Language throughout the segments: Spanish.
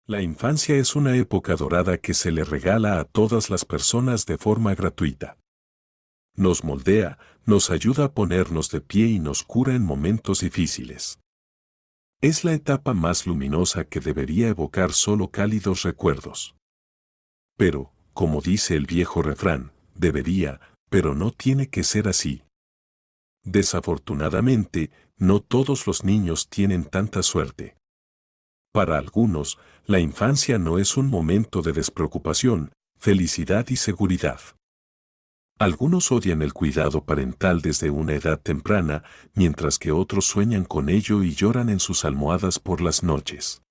La infancia es una época dorada que se le regala a todas las personas de forma gratuita. Nos moldea, nos ayuda a ponernos de pie y nos cura en momentos difíciles. Es la etapa más luminosa que debería evocar solo cálidos recuerdos. Pero, como dice el viejo refrán, debería, pero no tiene que ser así. Desafortunadamente, no todos los niños tienen tanta suerte. Para algunos, la infancia no es un momento de despreocupación, felicidad y seguridad. Algunos odian el cuidado parental desde una edad temprana, mientras que otros sueñan con ello y lloran en sus almohadas por las noches.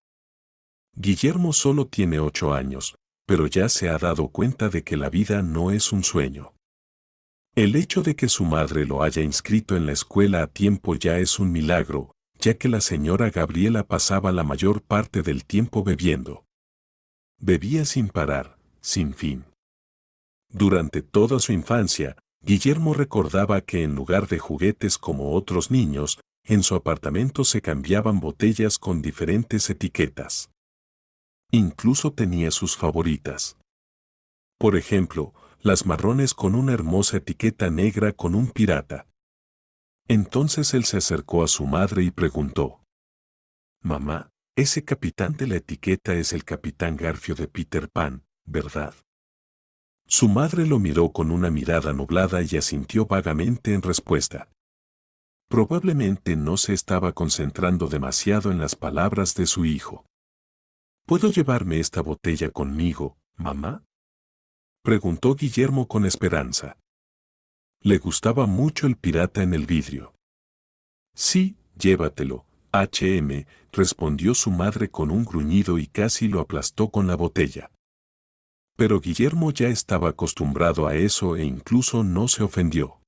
Guillermo solo tiene 8 años, pero ya se ha dado cuenta de que la vida no es un sueño. El hecho de que su madre lo haya inscrito en la escuela a tiempo ya es un milagro, ya que la señora Gabriela pasaba la mayor parte del tiempo bebiendo. Bebía sin parar, sin fin. Durante toda su infancia, Guillermo recordaba que en lugar de juguetes como otros niños, en su apartamento se cambiaban botellas con diferentes etiquetas. Incluso tenía sus favoritas. Por ejemplo, las marrones con una hermosa etiqueta negra con un pirata. Entonces él se acercó a su madre y preguntó: «Mamá, ese capitán de la etiqueta es el Capitán Garfio de Peter Pan, ¿verdad?». Su madre lo miró con una mirada nublada y asintió vagamente en respuesta. Probablemente no se estaba concentrando demasiado en las palabras de su hijo. «¿Puedo llevarme esta botella conmigo, mamá?», preguntó Guillermo con esperanza. Le gustaba mucho el pirata en el vidrio. «Sí, llévatelo, respondió su madre con un gruñido y casi lo aplastó con la botella. Pero Guillermo ya estaba acostumbrado a eso e incluso no se ofendió.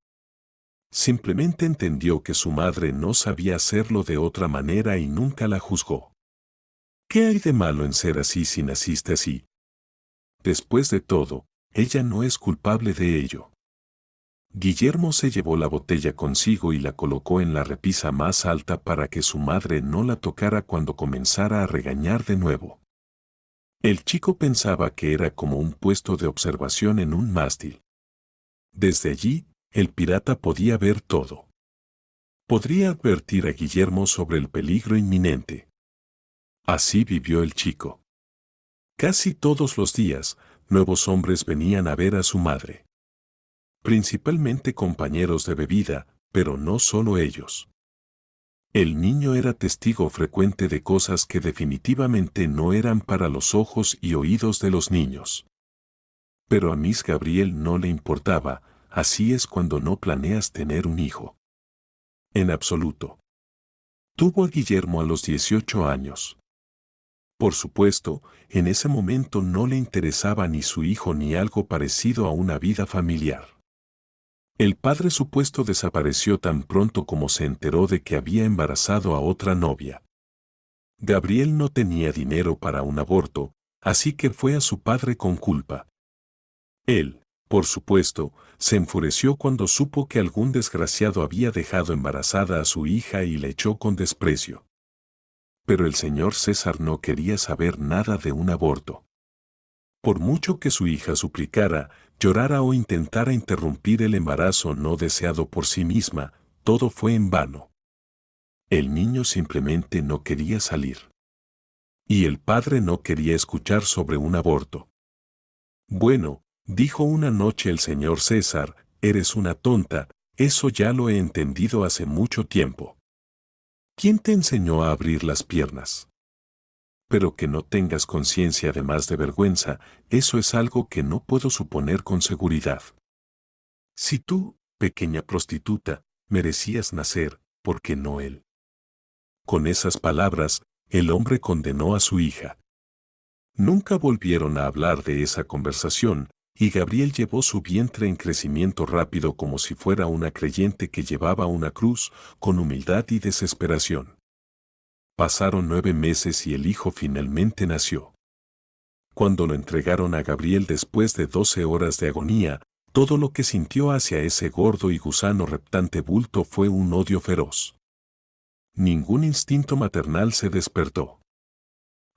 Simplemente entendió que su madre no sabía hacerlo de otra manera y nunca la juzgó. ¿Qué hay de malo en ser así si naciste así? Después de todo, ella no es culpable de ello. Guillermo se llevó la botella consigo y la colocó en la repisa más alta para que su madre no la tocara cuando comenzara a regañar de nuevo. El chico pensaba que era como un puesto de observación en un mástil. Desde allí, el pirata podía ver todo. Podría advertir a Guillermo sobre el peligro inminente. Así vivió el chico. Casi todos los días, nuevos hombres venían a ver a su madre. Principalmente compañeros de bebida, pero no solo ellos. El niño era testigo frecuente de cosas que definitivamente no eran para los ojos y oídos de los niños. Pero a Miss Gabriel no le importaba, así es cuando no planeas tener un hijo. En absoluto. Tuvo a Guillermo a los 18 años. Por supuesto, en ese momento no le interesaba ni su hijo ni algo parecido a una vida familiar. El padre supuesto desapareció tan pronto como se enteró de que había embarazado a otra novia. Gabriel no tenía dinero para un aborto, así que fue a su padre con culpa. Él, por supuesto, se enfureció cuando supo que algún desgraciado había dejado embarazada a su hija y la echó con desprecio. Pero el señor César no quería saber nada de un aborto. Por mucho que su hija suplicara, llorara o intentara interrumpir el embarazo no deseado por sí misma, todo fue en vano. El niño simplemente no quería salir. Y el padre no quería escuchar sobre un aborto. «Bueno», dijo una noche el señor César, «eres una tonta, eso ya lo he entendido hace mucho tiempo. ¿Quién te enseñó a abrir las piernas? Pero que no tengas conciencia además de vergüenza, eso es algo que no puedo suponer con seguridad. Si tú, pequeña prostituta, merecías nacer, ¿por qué no él?». Con esas palabras, el hombre condenó a su hija. Nunca volvieron a hablar de esa conversación, y Gabriel llevó su vientre en crecimiento rápido como si fuera una creyente que llevaba una cruz, con humildad y desesperación. Pasaron 9 meses y el hijo finalmente nació. Cuando lo entregaron a Gabriel después de 12 horas de agonía, todo lo que sintió hacia ese gordo y gusano reptante bulto fue un odio feroz. Ningún instinto maternal se despertó.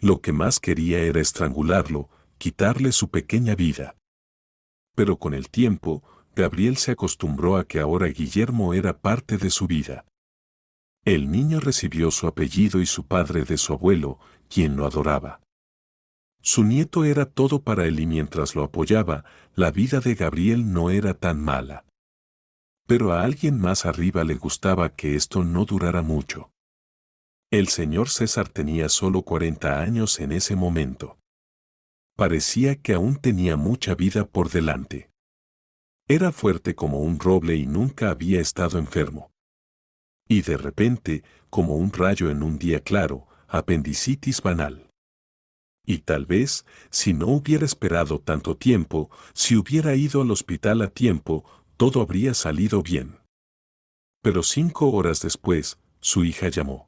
Lo que más quería era estrangularlo, quitarle su pequeña vida. Pero con el tiempo, Gabriel se acostumbró a que ahora Guillermo era parte de su vida. El niño recibió su apellido y su padre de su abuelo, quien lo adoraba. Su nieto era todo para él y mientras lo apoyaba, la vida de Gabriel no era tan mala. Pero a alguien más arriba le gustaba que esto no durara mucho. El señor César tenía solo 40 años en ese momento. Parecía que aún tenía mucha vida por delante. Era fuerte como un roble y nunca había estado enfermo. Y de repente, como un rayo en un día claro, apendicitis banal. Y tal vez, si no hubiera esperado tanto tiempo, si hubiera ido al hospital a tiempo, todo habría salido bien. Pero 5 horas después, su hija llamó.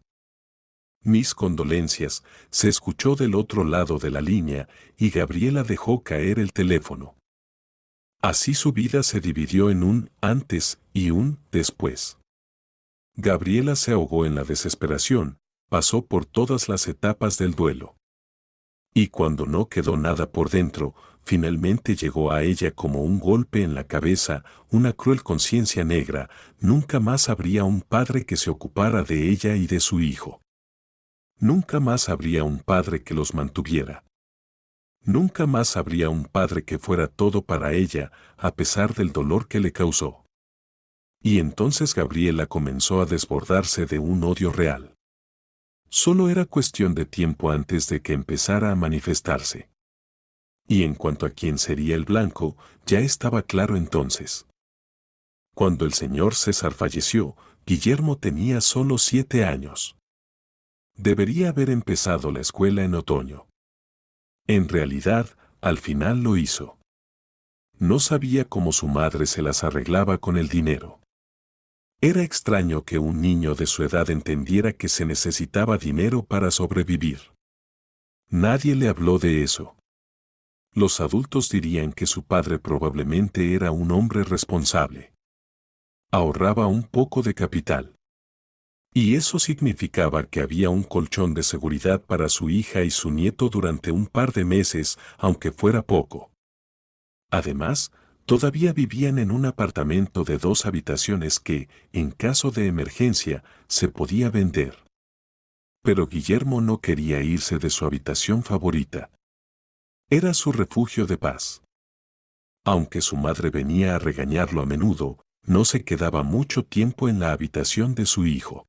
Mis condolencias, se escuchó del otro lado de la línea y Gabriela dejó caer el teléfono. Así su vida se dividió en un antes y un después. Gabriela se ahogó en la desesperación, pasó por todas las etapas del duelo. Y cuando no quedó nada por dentro, finalmente llegó a ella como un golpe en la cabeza, una cruel conciencia negra, nunca más habría un padre que se ocupara de ella y de su hijo. Nunca más habría un padre que los mantuviera. Nunca más habría un padre que fuera todo para ella, a pesar del dolor que le causó. Y entonces Gabriela comenzó a desbordarse de un odio real. Solo era cuestión de tiempo antes de que empezara a manifestarse. Y en cuanto a quién sería el blanco, ya estaba claro entonces. Cuando el señor César falleció, Guillermo tenía solo 7 años. Debería haber empezado la escuela en otoño. En realidad, al final lo hizo. No sabía cómo su madre se las arreglaba con el dinero. Era extraño que un niño de su edad entendiera que se necesitaba dinero para sobrevivir. Nadie le habló de eso. Los adultos dirían que su padre probablemente era un hombre responsable. Ahorraba un poco de capital. Y eso significaba que había un colchón de seguridad para su hija y su nieto durante un par de meses, aunque fuera poco. Además, todavía vivían en un apartamento de 2 habitaciones que, en caso de emergencia, se podía vender. Pero Guillermo no quería irse de su habitación favorita. Era su refugio de paz. Aunque su madre venía a regañarlo a menudo, no se quedaba mucho tiempo en la habitación de su hijo.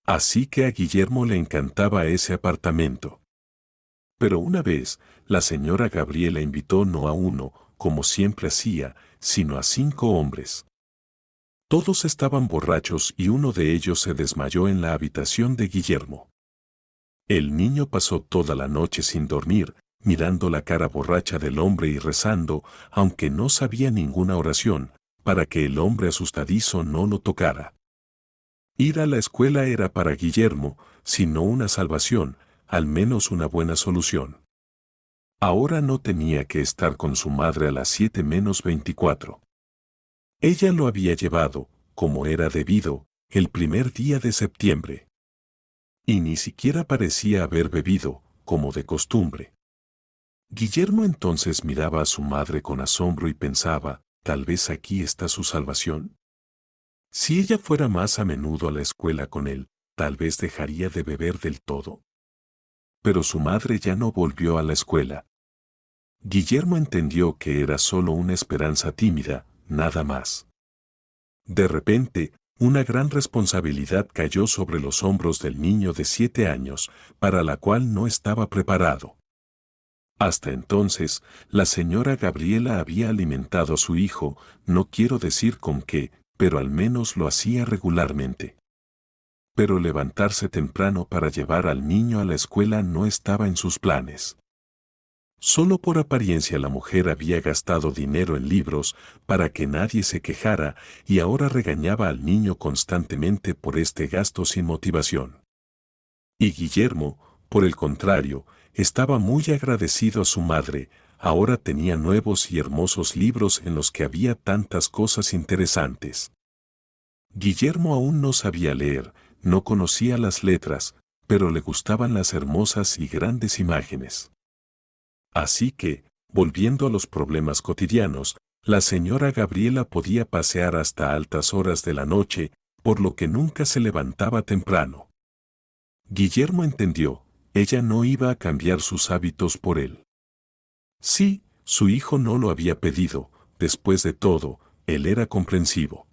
Así que a Guillermo le encantaba ese apartamento. Pero una vez, la señora Gabriela invitó no a uno, como siempre hacía, sino a 5 hombres. Todos estaban borrachos y uno de ellos se desmayó en la habitación de Guillermo. El niño pasó toda la noche sin dormir, mirando la cara borracha del hombre y rezando, aunque no sabía ninguna oración, para que el hombre asustadizo no lo tocara. Ir a la escuela era para Guillermo, si no una salvación, al menos una buena solución. Ahora no tenía que estar con su madre a las 7:24. Ella lo había llevado, como era debido, el primer día de septiembre. Y ni siquiera parecía haber bebido, como de costumbre. Guillermo entonces miraba a su madre con asombro y pensaba, tal vez aquí está su salvación. Si ella fuera más a menudo a la escuela con él, tal vez dejaría de beber del todo. Pero su madre ya no volvió a la escuela. Guillermo entendió que era solo una esperanza tímida, nada más. De repente, una gran responsabilidad cayó sobre los hombros del niño de 7 años, para la cual no estaba preparado. Hasta entonces, la señora Gabriela había alimentado a su hijo, no quiero decir con qué, pero al menos lo hacía regularmente. Pero levantarse temprano para llevar al niño a la escuela no estaba en sus planes. Solo por apariencia la mujer había gastado dinero en libros para que nadie se quejara y ahora regañaba al niño constantemente por este gasto sin motivación. Y Guillermo, por el contrario, estaba muy agradecido a su madre, ahora tenía nuevos y hermosos libros en los que había tantas cosas interesantes. Guillermo aún no sabía leer, no conocía las letras, pero le gustaban las hermosas y grandes imágenes. Así que, volviendo a los problemas cotidianos, la señora Gabriela podía pasear hasta altas horas de la noche, por lo que nunca se levantaba temprano. Guillermo entendió, ella no iba a cambiar sus hábitos por él. Sí, su hijo no lo había pedido, después de todo, él era comprensivo.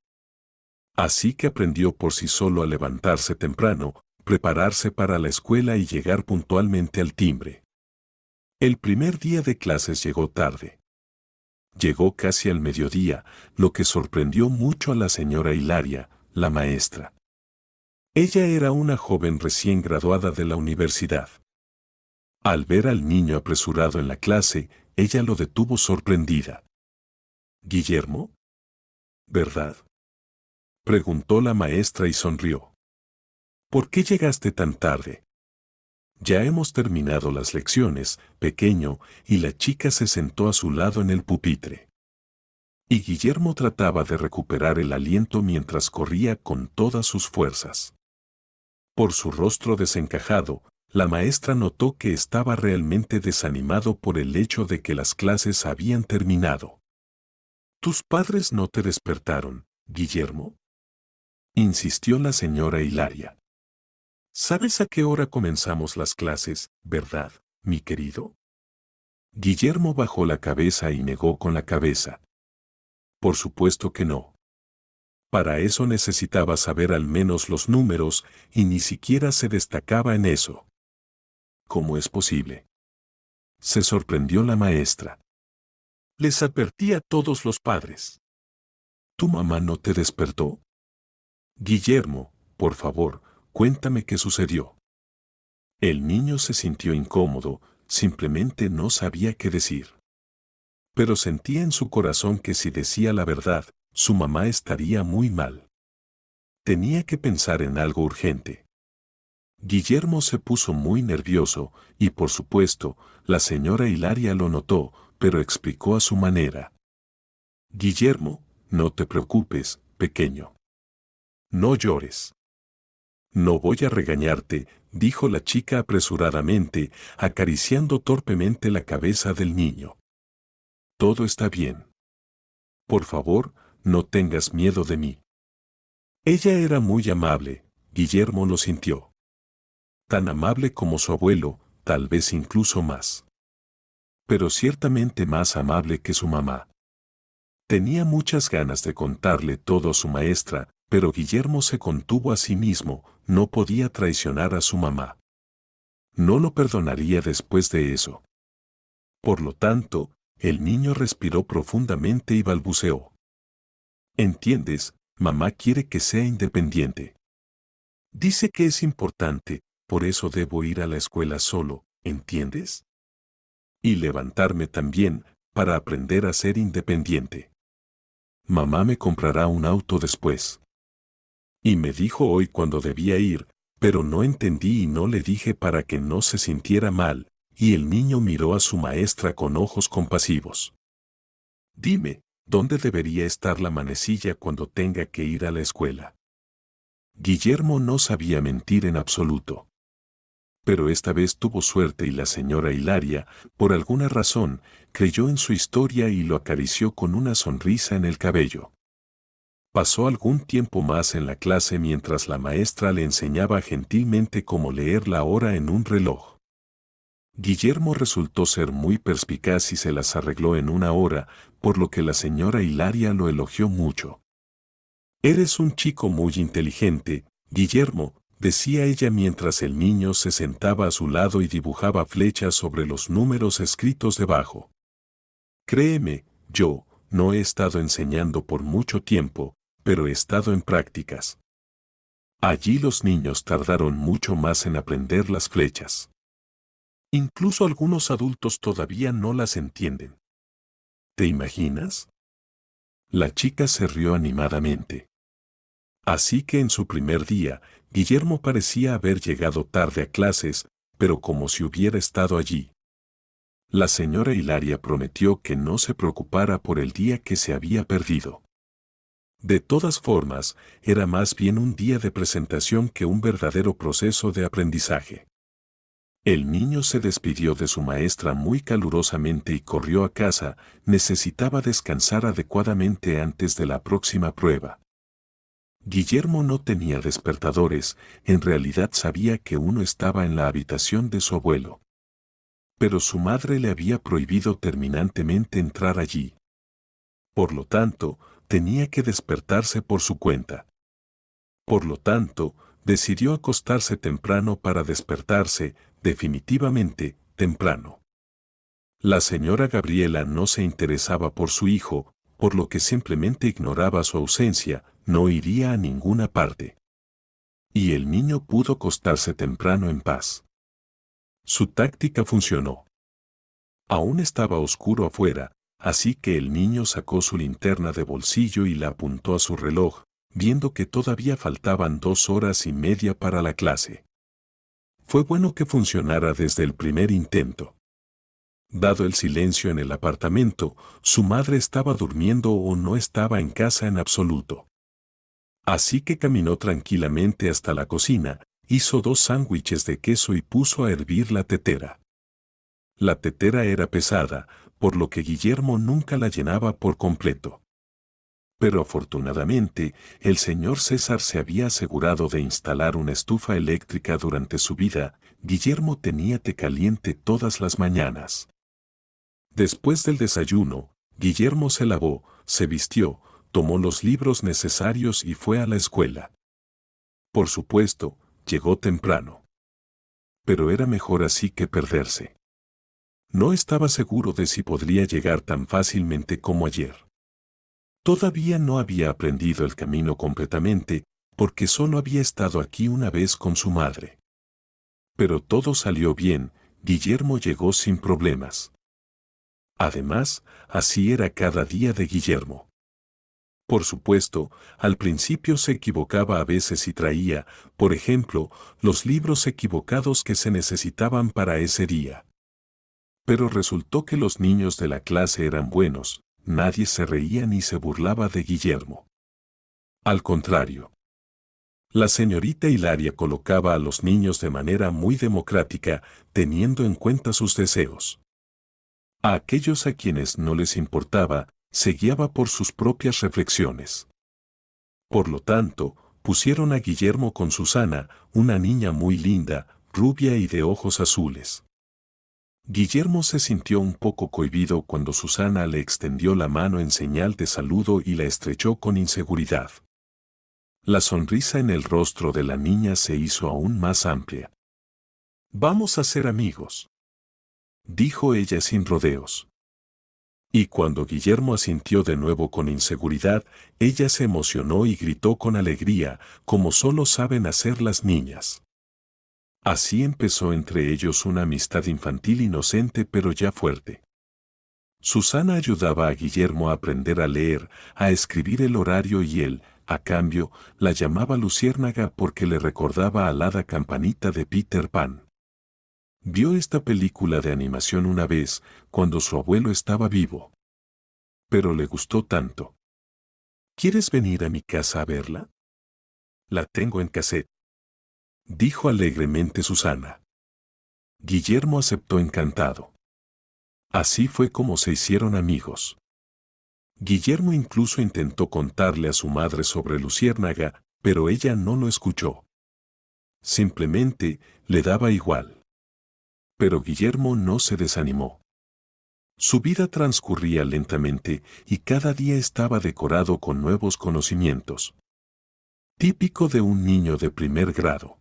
Así que aprendió por sí solo a levantarse temprano, prepararse para la escuela y llegar puntualmente al timbre. El primer día de clases llegó tarde. Llegó casi al mediodía, lo que sorprendió mucho a la señora Hilaria, la maestra. Ella era una joven recién graduada de la universidad. Al ver al niño apresurado en la clase, ella lo detuvo sorprendida. «¿Guillermo? ¿Verdad?», preguntó la maestra y sonrió. «¿Por qué llegaste tan tarde?». «Ya hemos terminado las lecciones, pequeño», y la chica se sentó a su lado en el pupitre. Y Guillermo trataba de recuperar el aliento mientras corría con todas sus fuerzas. Por su rostro desencajado, la maestra notó que estaba realmente desanimado por el hecho de que las clases habían terminado. «¿Tus padres no te despertaron, Guillermo?», insistió la señora Hilaria. «¿Sabes a qué hora comenzamos las clases, verdad, mi querido?». Guillermo bajó la cabeza y negó con la cabeza. «Por supuesto que no. Para eso necesitaba saber al menos los números y ni siquiera se destacaba en eso». «¿Cómo es posible?», se sorprendió la maestra. «Les advertí a todos los padres». «¿Tu mamá no te despertó?». «Guillermo, por favor, cuéntame qué sucedió». El niño se sintió incómodo, simplemente no sabía qué decir. Pero sentía en su corazón que si decía la verdad, su mamá estaría muy mal. Tenía que pensar en algo urgente. Guillermo se puso muy nervioso y, por supuesto, la señora Hilaria lo notó, pero explicó a su manera. «Guillermo, no te preocupes, pequeño. No llores. No voy a regañarte», dijo la chica apresuradamente, acariciando torpemente la cabeza del niño. «Todo está bien. Por favor, no tengas miedo de mí». Ella era muy amable, Guillermo lo sintió. Tan amable como su abuelo, tal vez incluso más. Pero ciertamente más amable que su mamá. Tenía muchas ganas de contarle todo a su maestra, pero Guillermo se contuvo a sí mismo, no podía traicionar a su mamá. No lo perdonaría después de eso. Por lo tanto, el niño respiró profundamente y balbuceó. «¿Entiendes? Mamá quiere que sea independiente. Dice que es importante, por eso debo ir a la escuela solo, ¿entiendes? Y levantarme también, para aprender a ser independiente. Mamá me comprará un auto después. Y me dijo hoy cuando debía ir, pero no entendí y no le dije para que no se sintiera mal», y el niño miró a su maestra con ojos compasivos. «Dime, ¿dónde debería estar la manecilla cuando tenga que ir a la escuela?». Guillermo no sabía mentir en absoluto. Pero esta vez tuvo suerte y la señora Hilaria, por alguna razón, creyó en su historia y lo acarició con una sonrisa en el cabello. Pasó algún tiempo más en la clase mientras la maestra le enseñaba gentilmente cómo leer la hora en un reloj. Guillermo resultó ser muy perspicaz y se las arregló en una hora, por lo que la señora Hilaria lo elogió mucho. «Eres un chico muy inteligente, Guillermo», decía ella mientras el niño se sentaba a su lado y dibujaba flechas sobre los números escritos debajo. «Créeme, yo no he estado enseñando por mucho tiempo, pero he estado en prácticas». Allí los niños tardaron mucho más en aprender las flechas. Incluso algunos adultos todavía no las entienden. ¿Te imaginas? La chica se rió animadamente. Así que en su primer día, Guillermo parecía haber llegado tarde a clases, pero como si hubiera estado allí. La señora Hilaria prometió que no se preocupara por el día que se había perdido. De todas formas, era más bien un día de presentación que un verdadero proceso de aprendizaje. El niño se despidió de su maestra muy calurosamente y corrió a casa. Necesitaba descansar adecuadamente antes de la próxima prueba. Guillermo no tenía despertadores, en realidad sabía que uno estaba en la habitación de su abuelo. Pero su madre le había prohibido terminantemente entrar allí. Por lo tanto, tenía que despertarse por su cuenta. Por lo tanto, decidió acostarse temprano para despertarse, definitivamente, temprano. La señora Gabriela no se interesaba por su hijo, por lo que simplemente ignoraba su ausencia, no iría a ninguna parte. Y el niño pudo acostarse temprano en paz. Su táctica funcionó. Aún estaba oscuro afuera, así que el niño sacó su linterna de bolsillo y la apuntó a su reloj, viendo que todavía faltaban 2 horas y media para la clase. Fue bueno que funcionara desde el primer intento. Dado el silencio en el apartamento, su madre estaba durmiendo o no estaba en casa en absoluto. Así que caminó tranquilamente hasta la cocina, hizo 2 sándwiches de queso y puso a hervir la tetera. La tetera era pesada, por lo que Guillermo nunca la llenaba por completo. Pero afortunadamente, el señor César se había asegurado de instalar una estufa eléctrica durante su vida. Guillermo tenía té caliente todas las mañanas. Después del desayuno, Guillermo se lavó, se vistió, tomó los libros necesarios y fue a la escuela. Por supuesto, llegó temprano. Pero era mejor así que perderse. No estaba seguro de si podría llegar tan fácilmente como ayer. Todavía no había aprendido el camino completamente, porque solo había estado aquí una vez con su madre. Pero todo salió bien, Guillermo llegó sin problemas. Además, así era cada día de Guillermo. Por supuesto, al principio se equivocaba a veces y traía, por ejemplo, los libros equivocados que se necesitaban para ese día. Pero resultó que los niños de la clase eran buenos, nadie se reía ni se burlaba de Guillermo. Al contrario. La señorita Hilaria colocaba a los niños de manera muy democrática, teniendo en cuenta sus deseos. A aquellos a quienes no les importaba, se guiaba por sus propias reflexiones. Por lo tanto, pusieron a Guillermo con Susana, una niña muy linda, rubia y de ojos azules. Guillermo se sintió un poco cohibido cuando Susana le extendió la mano en señal de saludo y la estrechó con inseguridad. La sonrisa en el rostro de la niña se hizo aún más amplia. «Vamos a ser amigos», dijo ella sin rodeos. Y cuando Guillermo asintió de nuevo con inseguridad, ella se emocionó y gritó con alegría, como solo saben hacer las niñas. Así empezó entre ellos una amistad infantil inocente pero ya fuerte. Susana ayudaba a Guillermo a aprender a leer, a escribir el horario y él, a cambio, la llamaba Luciérnaga porque le recordaba a la hada Campanita de Peter Pan. Vio esta película de animación una vez, cuando su abuelo estaba vivo. Pero le gustó tanto. ¿Quieres venir a mi casa a verla? La tengo en cassette, dijo alegremente Susana. Guillermo aceptó encantado. Así fue como se hicieron amigos. Guillermo incluso intentó contarle a su madre sobre Luciérnaga, pero ella no lo escuchó. Simplemente le daba igual. Pero Guillermo no se desanimó. Su vida transcurría lentamente y cada día estaba decorado con nuevos conocimientos. Típico de un niño de primer grado.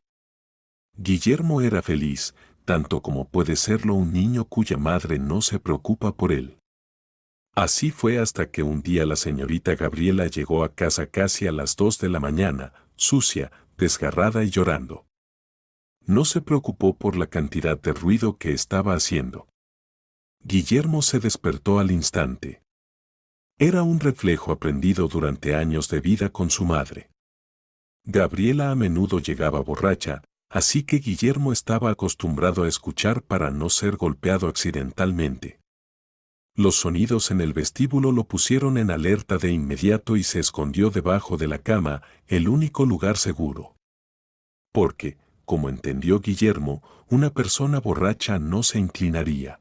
Guillermo era feliz, tanto como puede serlo un niño cuya madre no se preocupa por él. Así fue hasta que un día la señorita Gabriela llegó a casa casi a las 2 de la mañana, sucia, desgarrada y llorando. No se preocupó por la cantidad de ruido que estaba haciendo. Guillermo se despertó al instante. Era un reflejo aprendido durante años de vida con su madre. Gabriela a menudo llegaba borracha, así que Guillermo estaba acostumbrado a escuchar para no ser golpeado accidentalmente. Los sonidos en el vestíbulo lo pusieron en alerta de inmediato y se escondió debajo de la cama, el único lugar seguro. Porque, como entendió Guillermo, una persona borracha no se inclinaría.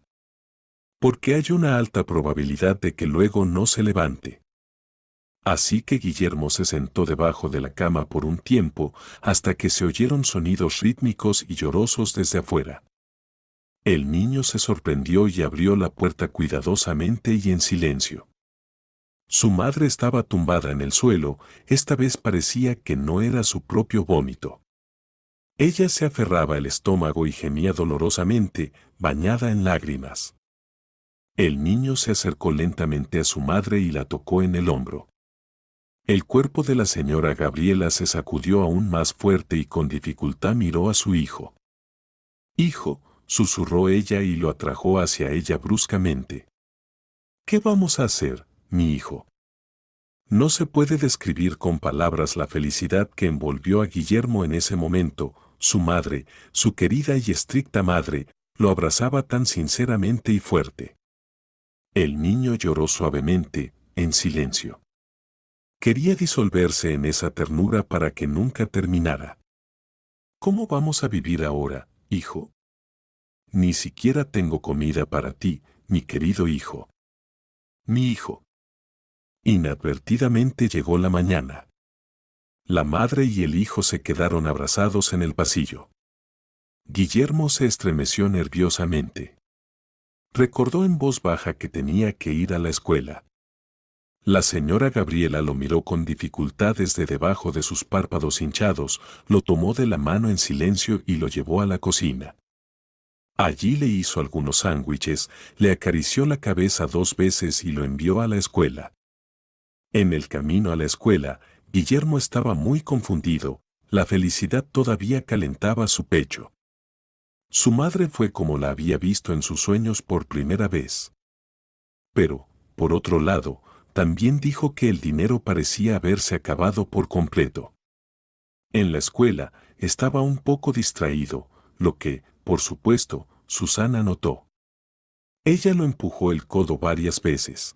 Porque hay una alta probabilidad de que luego no se levante. Así que Guillermo se sentó debajo de la cama por un tiempo, hasta que se oyeron sonidos rítmicos y llorosos desde afuera. El niño se sorprendió y abrió la puerta cuidadosamente y en silencio. Su madre estaba tumbada en el suelo, esta vez parecía que no era su propio vómito. Ella se aferraba al estómago y gemía dolorosamente, bañada en lágrimas. El niño se acercó lentamente a su madre y la tocó en el hombro. El cuerpo de la señora Gabriela se sacudió aún más fuerte y con dificultad miró a su hijo. «Hijo», susurró ella y lo atrajo hacia ella bruscamente. «¿Qué vamos a hacer, mi hijo?» No se puede describir con palabras la felicidad que envolvió a Guillermo en ese momento. Su madre, su querida y estricta madre, lo abrazaba tan sinceramente y fuerte. El niño lloró suavemente, en silencio. Quería disolverse en esa ternura para que nunca terminara. «¿Cómo vamos a vivir ahora, hijo?» «Ni siquiera tengo comida para ti, mi querido hijo». «Mi hijo». Inadvertidamente llegó la mañana. La madre y el hijo se quedaron abrazados en el pasillo. Guillermo se estremeció nerviosamente. Recordó en voz baja que tenía que ir a la escuela. La señora Gabriela lo miró con dificultad desde debajo de sus párpados hinchados, lo tomó de la mano en silencio y lo llevó a la cocina. Allí le hizo algunos sándwiches, le acarició la cabeza 2 veces y lo envió a la escuela. En el camino a la escuela, Guillermo estaba muy confundido, la felicidad todavía calentaba su pecho. Su madre fue como la había visto en sus sueños por primera vez. Pero, por otro lado, también dijo que el dinero parecía haberse acabado por completo. En la escuela, estaba un poco distraído, lo que, por supuesto, Susana notó. Ella lo empujó el codo varias veces.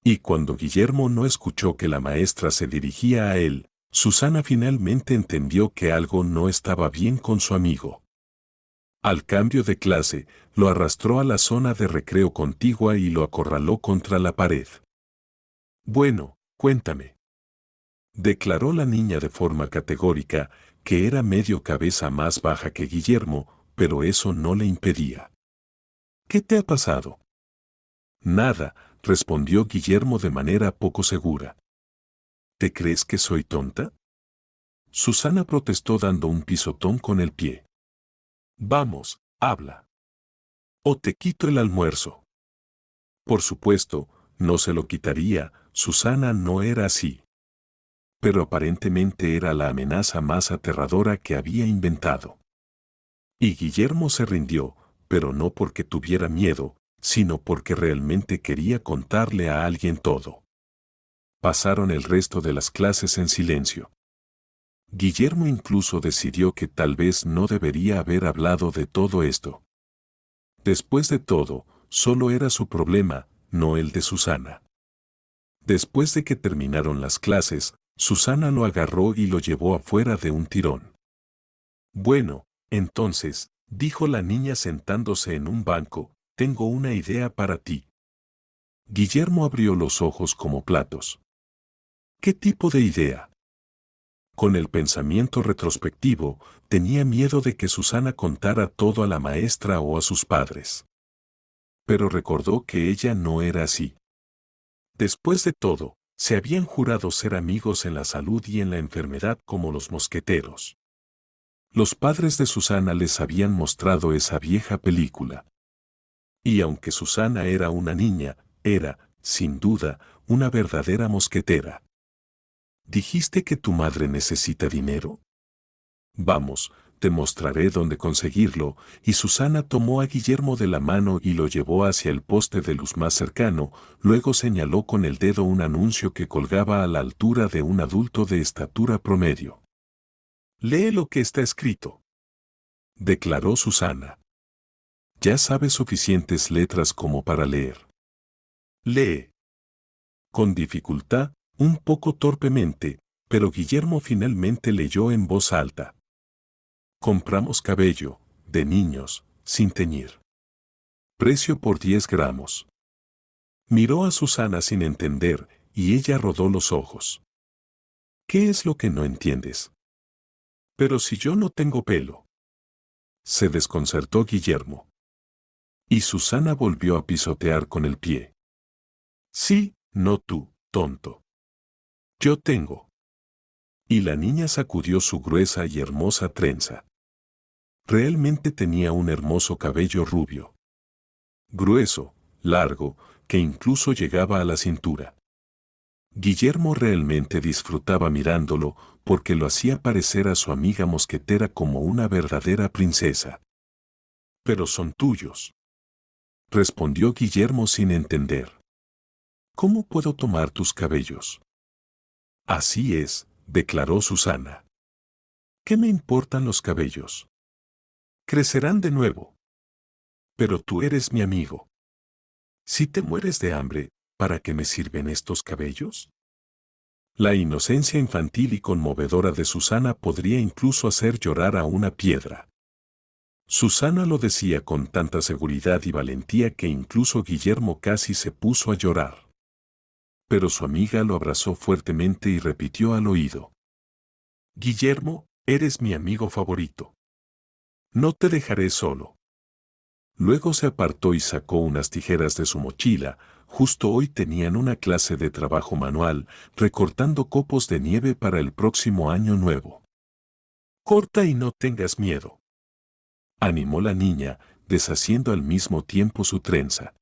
Y cuando Guillermo no escuchó que la maestra se dirigía a él, Susana finalmente entendió que algo no estaba bien con su amigo. Al cambio de clase, lo arrastró a la zona de recreo contigua y lo acorraló contra la pared. «Bueno, cuéntame», declaró la niña de forma categórica, que era medio cabeza más baja que Guillermo, pero eso no le impedía. «¿Qué te ha pasado?» «Nada», respondió Guillermo de manera poco segura. «¿Te crees que soy tonta?» Susana protestó dando un pisotón con el pie. «Vamos, habla. O te quito el almuerzo». Por supuesto, no se lo quitaría, Susana no era así. Pero aparentemente era la amenaza más aterradora que había inventado. Y Guillermo se rindió, pero no porque tuviera miedo, sino porque realmente quería contarle a alguien todo. Pasaron el resto de las clases en silencio. Guillermo incluso decidió que tal vez no debería haber hablado de todo esto. Después de todo, solo era su problema, no el de Susana. Después de que terminaron las clases, Susana lo agarró y lo llevó afuera de un tirón. «Bueno, entonces», dijo la niña sentándose en un banco, «tengo una idea para ti». Guillermo abrió los ojos como platos. «¿Qué tipo de idea?» Con el pensamiento retrospectivo, tenía miedo de que Susana contara todo a la maestra o a sus padres. Pero recordó que ella no era así. Después de todo, se habían jurado ser amigos en la salud y en la enfermedad como los mosqueteros. Los padres de Susana les habían mostrado esa vieja película. Y aunque Susana era una niña, era, sin duda, una verdadera mosquetera. ¿Dijiste que tu madre necesita dinero? Vamos, te mostraré dónde conseguirlo, y Susana tomó a Guillermo de la mano y lo llevó hacia el poste de luz más cercano, luego señaló con el dedo un anuncio que colgaba a la altura de un adulto de estatura promedio. «Lee lo que está escrito», declaró Susana. «Ya sabes suficientes letras como para leer». Lee. Con dificultad, un poco torpemente, pero Guillermo finalmente leyó en voz alta. Compramos cabello, de niños, sin teñir. Precio por 10 gramos. Miró a Susana sin entender, y ella rodó los ojos. ¿Qué es lo que no entiendes? Pero si yo no tengo pelo. Se desconcertó Guillermo. Y Susana volvió a pisotear con el pie. Sí, no tú, tonto. Yo tengo. Y la niña sacudió su gruesa y hermosa trenza. Realmente tenía un hermoso cabello rubio. Grueso, largo, que incluso llegaba a la cintura. Guillermo realmente disfrutaba mirándolo porque lo hacía parecer a su amiga mosquetera como una verdadera princesa. Pero son tuyos. Respondió Guillermo sin entender. ¿Cómo puedo tomar tus cabellos? Así es, declaró Susana. ¿Qué me importan los cabellos? Crecerán de nuevo. Pero tú eres mi amigo. Si te mueres de hambre, ¿para qué me sirven estos cabellos? La inocencia infantil y conmovedora de Susana podría incluso hacer llorar a una piedra. Susana lo decía con tanta seguridad y valentía que incluso Guillermo casi se puso a llorar. Pero su amiga lo abrazó fuertemente y repitió al oído. Guillermo, eres mi amigo favorito. No te dejaré solo. Luego se apartó y sacó unas tijeras de su mochila. Justo hoy tenían una clase de trabajo manual, recortando copos de nieve para el próximo año nuevo. Corta y no tengas miedo. Animó la niña, deshaciendo al mismo tiempo su trenza.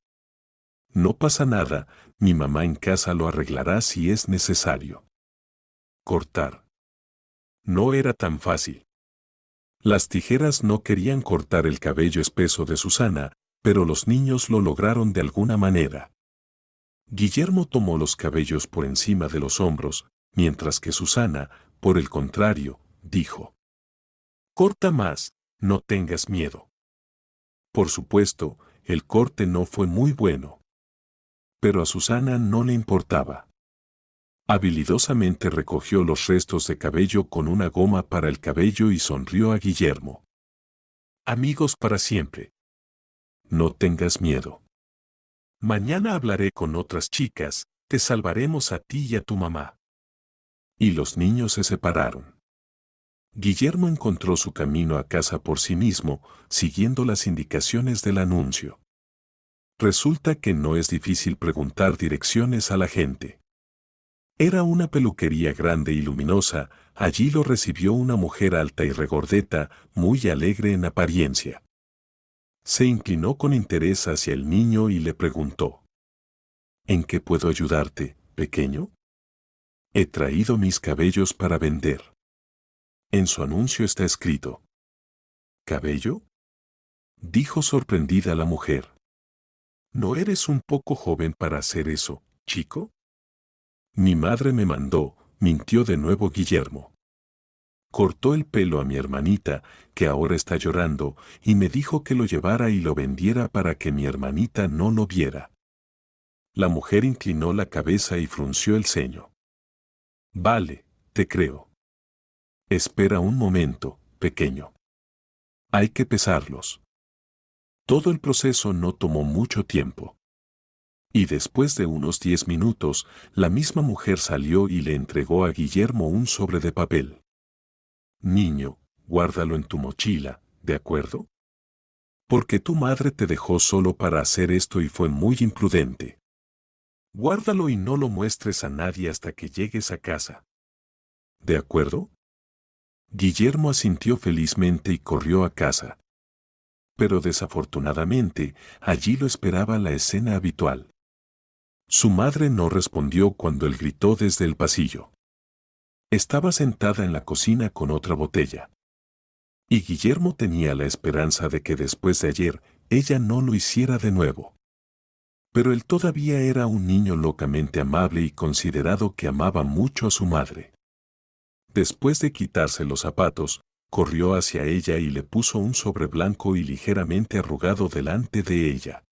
No pasa nada, mi mamá en casa lo arreglará si es necesario. Cortar. No era tan fácil. Las tijeras no querían cortar el cabello espeso de Susana, pero los niños lo lograron de alguna manera. Guillermo tomó los cabellos por encima de los hombros, mientras que Susana, por el contrario, dijo: Corta más, no tengas miedo. Por supuesto, el corte no fue muy bueno. Pero a Susana no le importaba. Habilidosamente recogió los restos de cabello con una goma para el cabello y sonrió a Guillermo. Amigos para siempre. No tengas miedo. Mañana hablaré con otras chicas, te salvaremos a ti y a tu mamá. Y los niños se separaron. Guillermo encontró su camino a casa por sí mismo, siguiendo las indicaciones del anuncio. Resulta que no es difícil preguntar direcciones a la gente. Era una peluquería grande y luminosa, allí lo recibió una mujer alta y regordeta, muy alegre en apariencia. Se inclinó con interés hacia el niño y le preguntó: ¿En qué puedo ayudarte, pequeño? He traído mis cabellos para vender. En su anuncio está escrito. ¿Cabello? Dijo sorprendida la mujer. ¿No eres un poco joven para hacer eso, chico? Mi madre me mandó, mintió de nuevo Guillermo. Cortó el pelo a mi hermanita, que ahora está llorando, y me dijo que lo llevara y lo vendiera para que mi hermanita no lo viera. La mujer inclinó la cabeza y frunció el ceño. Vale, te creo. Espera un momento, pequeño. Hay que pesarlos. Todo el proceso no tomó mucho tiempo. Y después de unos 10 minutos, la misma mujer salió y le entregó a Guillermo un sobre de papel. Niño, guárdalo en tu mochila, ¿de acuerdo? Porque tu madre te dejó solo para hacer esto y fue muy imprudente. Guárdalo y no lo muestres a nadie hasta que llegues a casa. ¿De acuerdo? Guillermo asintió felizmente y corrió a casa. Pero desafortunadamente, allí lo esperaba la escena habitual. Su madre no respondió cuando él gritó desde el pasillo. Estaba sentada en la cocina con otra botella. Y Guillermo tenía la esperanza de que después de ayer, ella no lo hiciera de nuevo. Pero él todavía era un niño locamente amable y considerado que amaba mucho a su madre. Después de quitarse los zapatos, corrió hacia ella y le puso un sobre blanco y ligeramente arrugado delante de ella.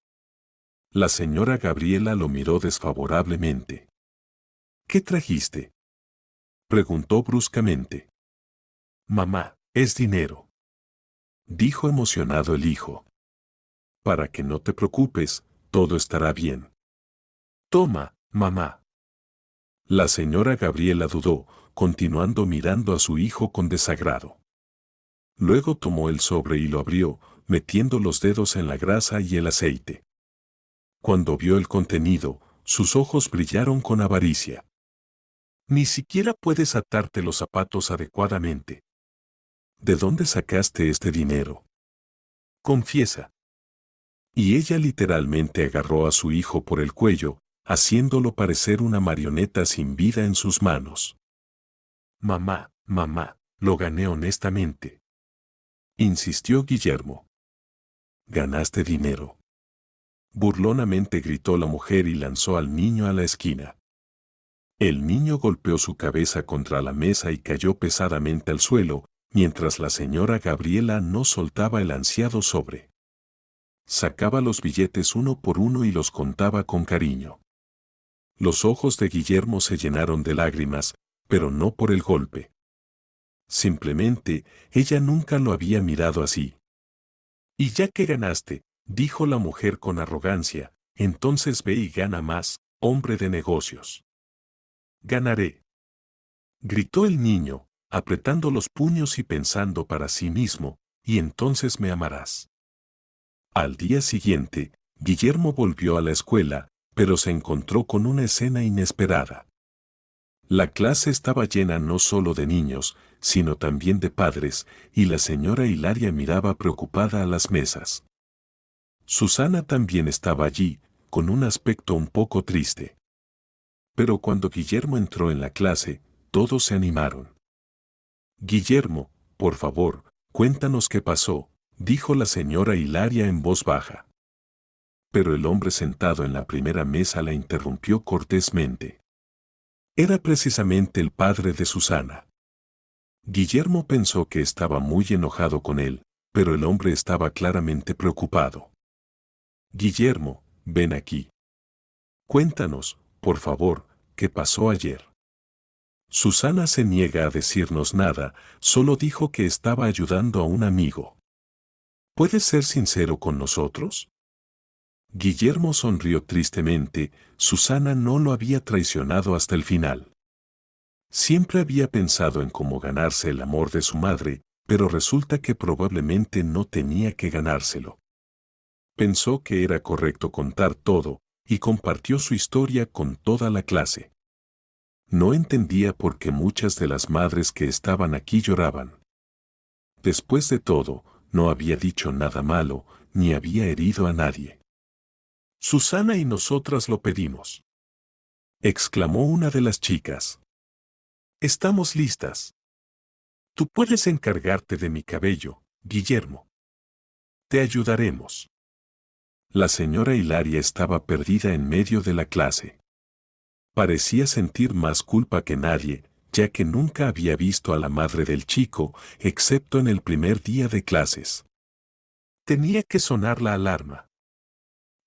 La señora Gabriela lo miró desfavorablemente. ¿Qué trajiste?, preguntó bruscamente. Mamá, es dinero, dijo emocionado el hijo. Para que no te preocupes, todo estará bien. Toma, mamá. La señora Gabriela dudó, continuando mirando a su hijo con desagrado. Luego tomó el sobre y lo abrió, metiendo los dedos en la grasa y el aceite. Cuando vio el contenido, sus ojos brillaron con avaricia. Ni siquiera puedes atarte los zapatos adecuadamente. ¿De dónde sacaste este dinero? Confiesa. Y ella literalmente agarró a su hijo por el cuello, haciéndolo parecer una marioneta sin vida en sus manos. Mamá, mamá, lo gané honestamente, insistió Guillermo. Ganaste dinero. Burlonamente gritó la mujer y lanzó al niño a la esquina. El niño golpeó su cabeza contra la mesa y cayó pesadamente al suelo, mientras la señora Gabriela no soltaba el ansiado sobre. Sacaba los billetes uno por uno y los contaba con cariño. Los ojos de Guillermo se llenaron de lágrimas, pero no por el golpe. Simplemente, ella nunca lo había mirado así. Y ya que ganaste, dijo la mujer con arrogancia, entonces ve y gana más, hombre de negocios. Ganaré, gritó el niño, apretando los puños y pensando para sí mismo, y entonces me amarás. Al día siguiente, Guillermo volvió a la escuela, pero se encontró con una escena inesperada. La clase estaba llena no solo de niños, sino también de padres, y la señora Hilaria miraba preocupada a las mesas. Susana también estaba allí, con un aspecto un poco triste. Pero cuando Guillermo entró en la clase, todos se animaron. Guillermo, por favor, cuéntanos qué pasó, dijo la señora Hilaria en voz baja. Pero el hombre sentado en la primera mesa la interrumpió cortésmente. Era precisamente el padre de Susana. Guillermo pensó que estaba muy enojado con él, pero el hombre estaba claramente preocupado. Guillermo, ven aquí. Cuéntanos, por favor, ¿qué pasó ayer? Susana se niega a decirnos nada, solo dijo que estaba ayudando a un amigo. ¿Puedes ser sincero con nosotros? Guillermo sonrió tristemente, Susana no lo había traicionado hasta el final. Siempre había pensado en cómo ganarse el amor de su madre, pero resulta que probablemente no tenía que ganárselo. Pensó que era correcto contar todo, y compartió su historia con toda la clase. No entendía por qué muchas de las madres que estaban aquí lloraban. Después de todo, no había dicho nada malo, ni había herido a nadie. Susana y nosotras lo pedimos, exclamó una de las chicas. Estamos listas. Tú puedes encargarte de mi cabello, Guillermo. Te ayudaremos. La señora Hilaria estaba perdida en medio de la clase. Parecía sentir más culpa que nadie, ya que nunca había visto a la madre del chico, excepto en el primer día de clases. Tenía que sonar la alarma.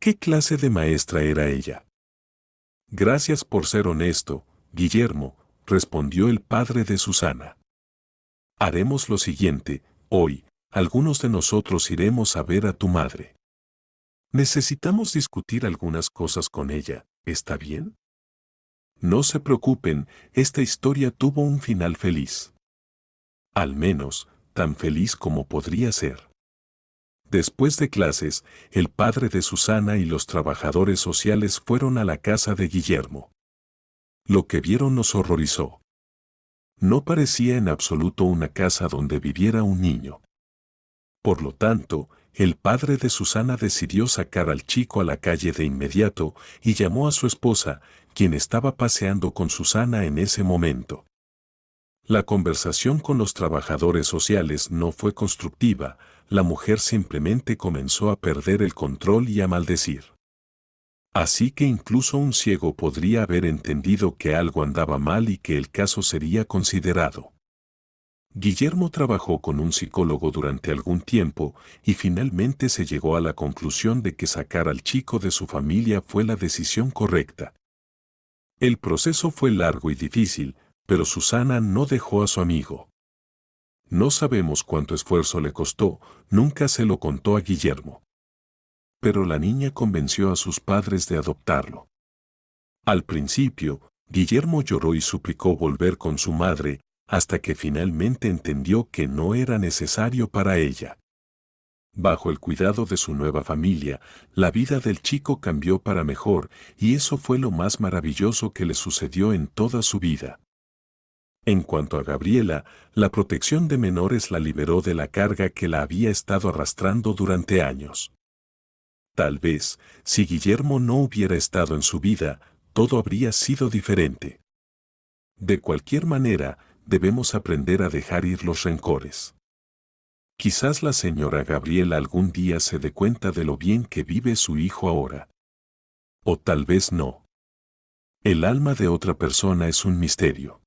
¿Qué clase de maestra era ella? Gracias por ser honesto, Guillermo, respondió el padre de Susana. Haremos lo siguiente, hoy, algunos de nosotros iremos a ver a tu madre. Necesitamos discutir algunas cosas con ella, ¿está bien? No se preocupen, esta historia tuvo un final feliz. Al menos, tan feliz como podría ser. Después de clases, el padre de Susana y los trabajadores sociales fueron a la casa de Guillermo. Lo que vieron los horrorizó. No parecía en absoluto una casa donde viviera un niño. Por lo tanto, el padre de Susana decidió sacar al chico a la calle de inmediato y llamó a su esposa, quien estaba paseando con Susana en ese momento. La conversación con los trabajadores sociales no fue constructiva, la mujer simplemente comenzó a perder el control y a maldecir. Así que incluso un ciego podría haber entendido que algo andaba mal y que el caso sería considerado. Guillermo trabajó con un psicólogo durante algún tiempo y finalmente se llegó a la conclusión de que sacar al chico de su familia fue la decisión correcta. El proceso fue largo y difícil, pero Susana no dejó a su amigo. No sabemos cuánto esfuerzo le costó, nunca se lo contó a Guillermo. Pero la niña convenció a sus padres de adoptarlo. Al principio, Guillermo lloró y suplicó volver con su madre, hasta que finalmente entendió que no era necesario para ella. Bajo el cuidado de su nueva familia, la vida del chico cambió para mejor, y eso fue lo más maravilloso que le sucedió en toda su vida. En cuanto a Gabriela, la protección de menores la liberó de la carga que la había estado arrastrando durante años. Tal vez, si Guillermo no hubiera estado en su vida, todo habría sido diferente. De cualquier manera, debemos aprender a dejar ir los rencores. Quizás la señora Gabriela algún día se dé cuenta de lo bien que vive su hijo ahora. O tal vez no. El alma de otra persona es un misterio.